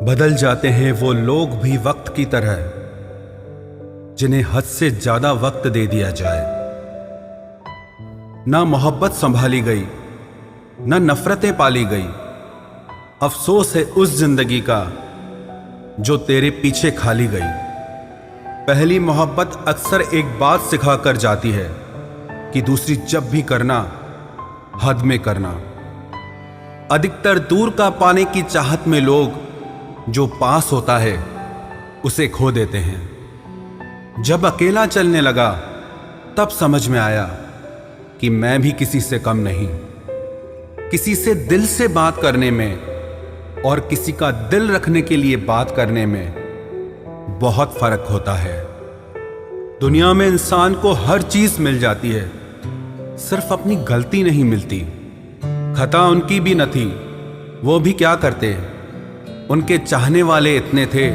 बदल जाते हैं वो लोग भी वक्त की तरह, जिन्हें हद से ज्यादा वक्त दे दिया जाए। ना मोहब्बत संभाली गई, ना नफरतें पाली गई। अफसोस है उस जिंदगी का जो तेरे पीछे खाली गई। पहली मोहब्बत अक्सर एक बात सिखा कर जाती है कि दूसरी जब भी करना, हद में करना। अधिकतर दूर का पाने की चाहत में लोग जो पास होता है उसे खो देते हैं। जब अकेला चलने लगा तब समझ में आया कि मैं भी किसी से कम नहीं। किसी से दिल से बात करने में और किसी का दिल रखने के लिए बात करने में बहुत फर्क होता है। दुनिया में इंसान को हर चीज मिल जाती है, सिर्फ अपनी गलती नहीं मिलती। खता उनकी भी न थी, वो भी क्या करते। उनके चाहने वाले इतने थे,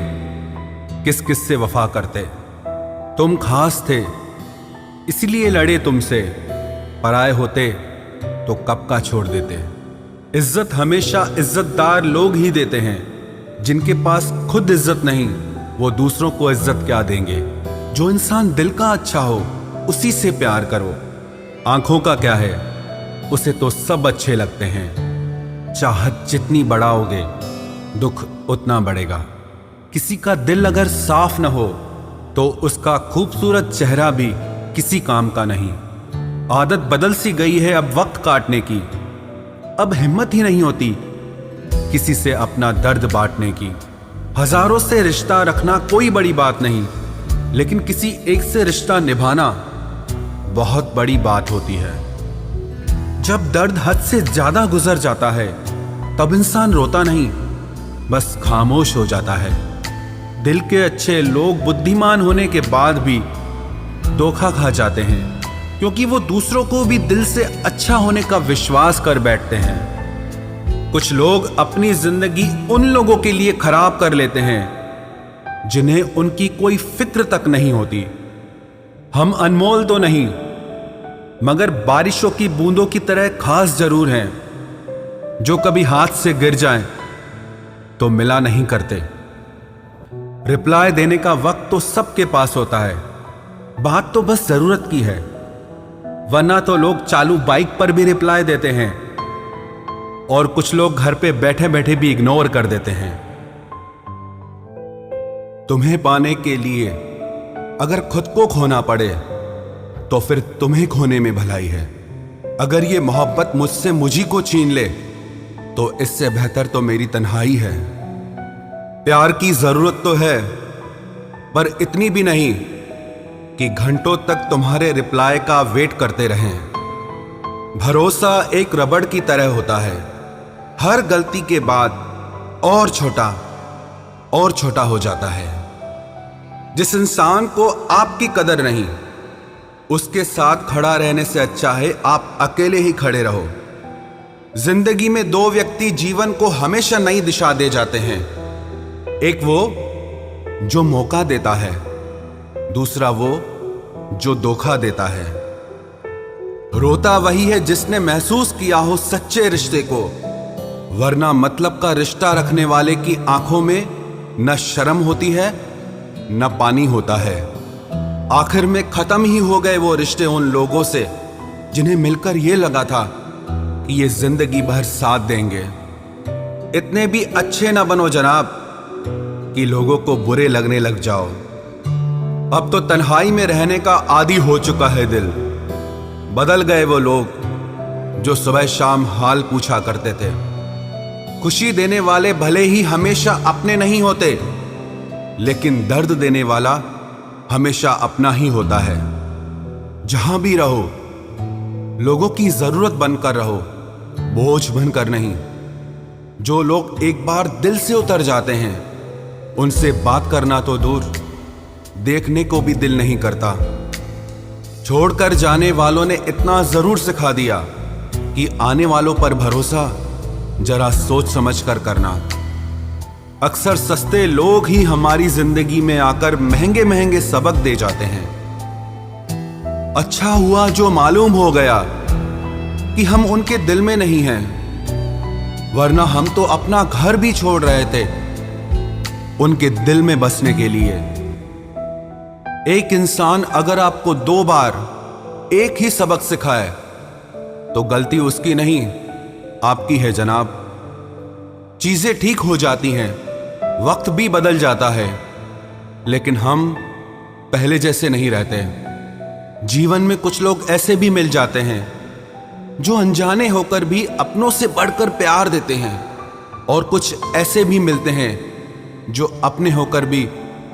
किस किस से वफा करते। तुम खास थे इसलिए लड़े तुमसे, पराए होते तो कब का छोड़ देते। इज्जत हमेशा इज्जतदार लोग ही देते हैं। जिनके पास खुद इज्जत नहीं, वो दूसरों को इज्जत क्या देंगे। जो इंसान दिल का अच्छा हो उसी से प्यार करो। आंखों का क्या है, उसे तो सब अच्छे लगते हैं। चाहत जितनी बढ़ाओगे दुख उतना बढ़ेगा। किसी का दिल अगर साफ न हो तो उसका खूबसूरत चेहरा भी किसी काम का नहीं। आदत बदल सी गई है अब वक्त काटने की। अब हिम्मत ही नहीं होती किसी से अपना दर्द बांटने की। हजारों से रिश्ता रखना कोई बड़ी बात नहीं, लेकिन किसी एक से रिश्ता निभाना बहुत बड़ी बात होती है। जब दर्द हद से ज्यादा गुजर जाता है तब इंसान रोता नहीं, बस खामोश हो जाता है। दिल के अच्छे लोग बुद्धिमान होने के बाद भी धोखा खा जाते हैं, क्योंकि वो दूसरों को भी दिल से अच्छा होने का विश्वास कर बैठते हैं। कुछ लोग अपनी जिंदगी उन लोगों के लिए खराब कर लेते हैं जिन्हें उनकी कोई फिक्र तक नहीं होती। हम अनमोल तो नहीं, मगर बारिशों की बूंदों की तरह खास जरूर हैं, जो कभी हाथ से गिर जाएं तो मिला नहीं करते। रिप्लाई देने का वक्त तो सबके पास होता है, बात तो बस जरूरत की है। वरना तो लोग चालू बाइक पर भी रिप्लाई देते हैं और कुछ लोग घर पे बैठे बैठे भी इग्नोर कर देते हैं। तुम्हें पाने के लिए अगर खुद को खोना पड़े तो फिर तुम्हें खोने में भलाई है। अगर ये मोहब्बत मुझसे मुझी को छीन ले तो इससे बेहतर तो मेरी तन्हाई है। प्यार की जरूरत तो है, पर इतनी भी नहीं कि घंटों तक तुम्हारे रिप्लाई का वेट करते रहें। भरोसा एक रबड़ की तरह होता है, हर गलती के बाद और छोटा हो जाता है। जिस इंसान को आपकी कदर नहीं, उसके साथ खड़ा रहने से अच्छा है आप अकेले ही खड़े रहो। जिंदगी में दो व्यक्ति जीवन को हमेशा नई दिशा दे जाते हैं। एक वो जो मौका देता है, दूसरा वो जो धोखा देता है। रोता वही है जिसने महसूस किया हो सच्चे रिश्ते को, वरना मतलब का रिश्ता रखने वाले की आंखों में न शर्म होती है न पानी होता है। आखिर में खत्म ही हो गए वो रिश्ते उन लोगों से जिन्हें मिलकर ये लगा था कि ये जिंदगी भर साथ देंगे। इतने भी अच्छे ना बनो जनाब कि लोगों को बुरे लगने लग जाओ। अब तो तन्हाई में रहने का आदी हो चुका है दिल। बदल गए वो लोग जो सुबह शाम हाल पूछा करते थे। खुशी देने वाले भले ही हमेशा अपने नहीं होते, लेकिन दर्द देने वाला हमेशा अपना ही होता है। जहां भी रहो लोगों की जरूरत बनकर रहो, बोझ बनकर नहीं। जो लोग एक बार दिल से उतर जाते हैं उनसे बात करना तो दूर, देखने को भी दिल नहीं करता। छोड़कर जाने वालों ने इतना जरूर सिखा दिया कि आने वालों पर भरोसा जरा सोच समझ कर करना। अक्सर सस्ते लोग ही हमारी जिंदगी में आकर महंगे महंगे सबक दे जाते हैं। अच्छा हुआ जो मालूम हो गया कि हम उनके दिल में नहीं हैं, वरना हम तो अपना घर भी छोड़ रहे थे उनके दिल में बसने के लिए। एक इंसान अगर आपको 2 बार एक ही सबक सिखाए तो गलती उसकी नहीं, आपकी है जनाब। चीजें ठीक हो जाती हैं, वक्त भी बदल जाता है, लेकिन हम पहले जैसे नहीं रहते। जीवन में कुछ लोग ऐसे भी मिल जाते हैं जो अनजाने होकर भी अपनों से बढ़कर प्यार देते हैं, और कुछ ऐसे भी मिलते हैं जो अपने होकर भी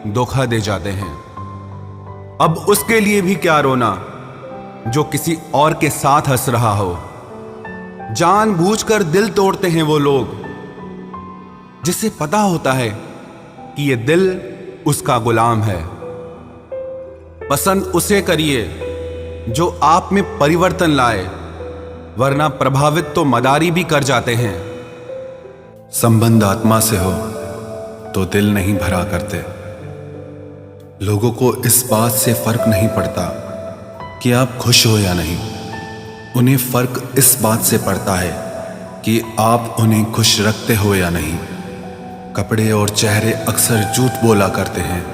धोखा दे जाते हैं। अब उसके लिए भी क्या रोना जो किसी और के साथ हंस रहा हो। जानबूझकर दिल तोड़ते हैं वो लोग जिसे पता होता है कि ये दिल उसका गुलाम है। पसंद उसे करिए जो आप में परिवर्तन लाए, वरना प्रभावित तो मदारी भी कर जाते हैं। संबंध आत्मा से हो तो दिल नहीं भरा करते। लोगों को इस बात से फर्क नहीं पड़ता कि आप खुश हो या नहीं, उन्हें फर्क इस बात से पड़ता है कि आप उन्हें खुश रखते हो या नहीं। कपड़े और चेहरे अक्सर झूठ बोला करते हैं,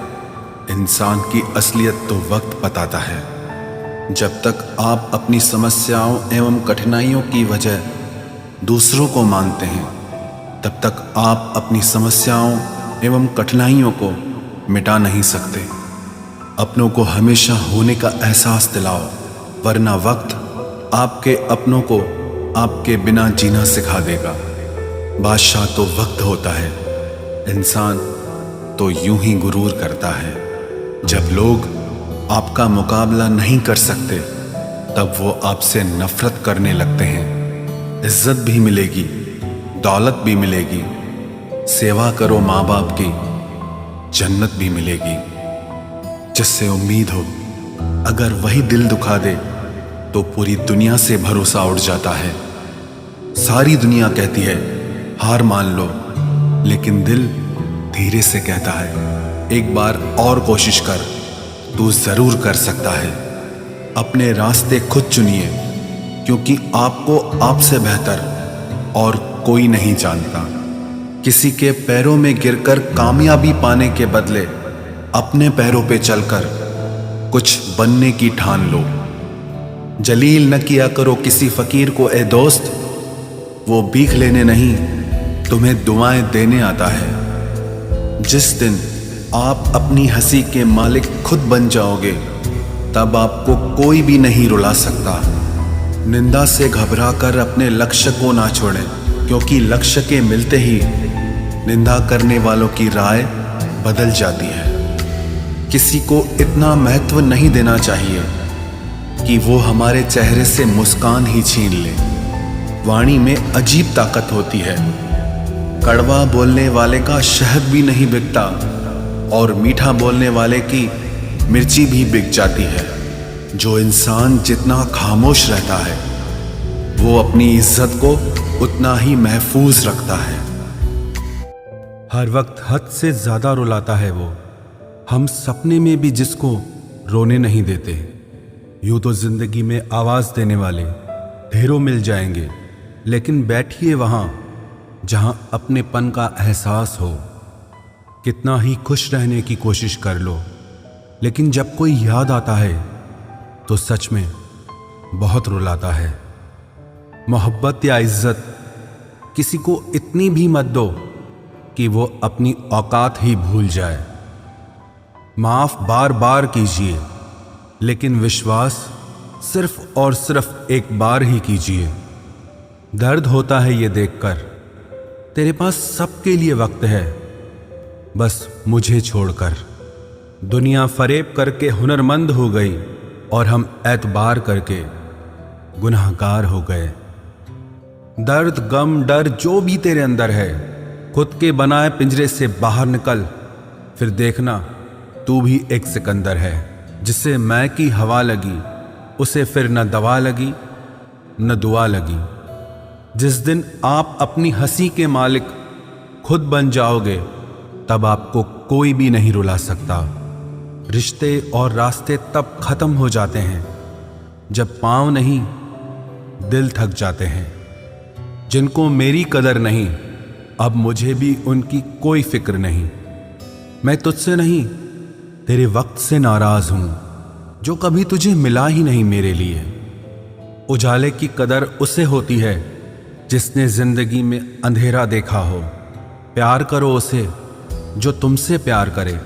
इंसान की असलियत तो वक्त बताता है। जब तक आप अपनी समस्याओं एवं कठिनाइयों की वजह दूसरों को मानते हैं, तब तक आप अपनी समस्याओं एवं कठिनाइयों को मिटा नहीं सकते। अपनों को हमेशा होने का एहसास दिलाओ, वरना वक्त आपके अपनों को आपके बिना जीना सिखा देगा। बादशाह तो वक्त होता है, इंसान तो यूं ही गुरूर करता है। जब लोग आपका मुकाबला नहीं कर सकते, तब वो आपसे नफरत करने लगते हैं। इज्जत भी मिलेगी, दौलत भी मिलेगी, सेवा करो माँ बाप की, जन्नत भी मिलेगी। जिससे उम्मीद हो, अगर वही दिल दुखा दे तो पूरी दुनिया से भरोसा उठ जाता है। सारी दुनिया कहती है हार मान लो, लेकिन दिल धीरे से कहता है एक बार और कोशिश कर, तू जरूर कर सकता है। अपने रास्ते खुद चुनिए, क्योंकि आपको आपसे बेहतर और कोई नहीं जानता। किसी के पैरों में गिरकर कामयाबी पाने के बदले अपने पैरों पे चलकर कुछ बनने की ठान लो। जलील न किया करो किसी फकीर को ए दोस्त, वो भीख लेने नहीं तुम्हें दुआएं देने आता है। जिस दिन आप अपनी हंसी के मालिक खुद बन जाओगे, तब आपको कोई भी नहीं रुला सकता। निंदा से घबराकर अपने लक्ष्य को ना छोड़ें, क्योंकि लक्ष्य के मिलते ही निंदा करने वालों की राय बदल जाती है। किसी को इतना महत्व नहीं देना चाहिए कि वो हमारे चेहरे से मुस्कान ही छीन ले। वाणी में अजीब ताकत होती है। कड़वा बोलने वाले का शहद भी नहीं बिकता, और मीठा बोलने वाले की मिर्ची भी बिक जाती है। जो इंसान जितना खामोश रहता है, वो अपनी इज्जत को उतना ही महफूज रखता है। हर वक्त हद से ज्यादा रुलाता है वो, हम सपने में भी जिसको रोने नहीं देते। यूं तो जिंदगी में आवाज देने वाले ढेरों मिल जाएंगे, लेकिन बैठिए वहां जहां अपनेपन का एहसास हो। कितना ही खुश रहने की कोशिश कर लो, लेकिन जब कोई याद आता है तो सच में बहुत रुलाता है। मोहब्बत या इज्जत किसी को इतनी भी मत दो कि वो अपनी औकात ही भूल जाए। माफ बार बार कीजिए, लेकिन विश्वास सिर्फ और सिर्फ एक बार ही कीजिए। दर्द होता है ये देखकर तेरे पास सबके लिए वक्त है, बस मुझे छोड़कर। दुनिया फरेब करके हुनरमंद हो गई, और हम एतबार करके गुनाहगार हो गए। दर्द गम डर जो भी तेरे अंदर है, खुद के बनाए पिंजरे से बाहर निकल, फिर देखना तू भी एक सिकंदर है। जिसे मैं की हवा लगी, उसे फिर न दवा लगी न दुआ लगी। जिस दिन आप अपनी हंसी के मालिक खुद बन जाओगे, तब आपको कोई भी नहीं रुला सकता। रिश्ते और रास्ते तब खत्म हो जाते हैं जब पांव नहीं दिल थक जाते हैं। जिनको मेरी कदर नहीं, अब मुझे भी उनकी कोई फिक्र नहीं। मैं तुझसे नहीं, तेरे वक्त से नाराज हूं, जो कभी तुझे मिला ही नहीं मेरे लिए। उजाले की कदर उसे होती है जिसने जिंदगी में अंधेरा देखा हो। प्यार करो उसे जो तुमसे प्यार करे,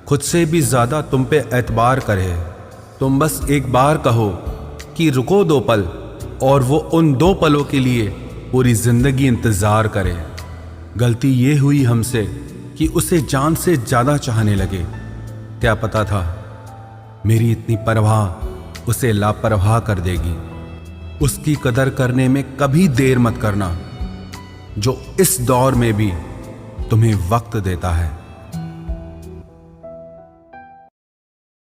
खुद से भी ज्यादा तुम पे एतबार करे। तुम बस एक बार कहो कि रुको 2 पल, और वो उन 2 पलों के लिए पूरी जिंदगी इंतजार करे। गलती ये हुई हमसे कि उसे जान से ज्यादा चाहने लगे। क्या पता था मेरी इतनी परवाह उसे लापरवाह कर देगी। उसकी कदर करने में कभी देर मत करना, जो इस दौर में भी तुम्हें वक्त देता है।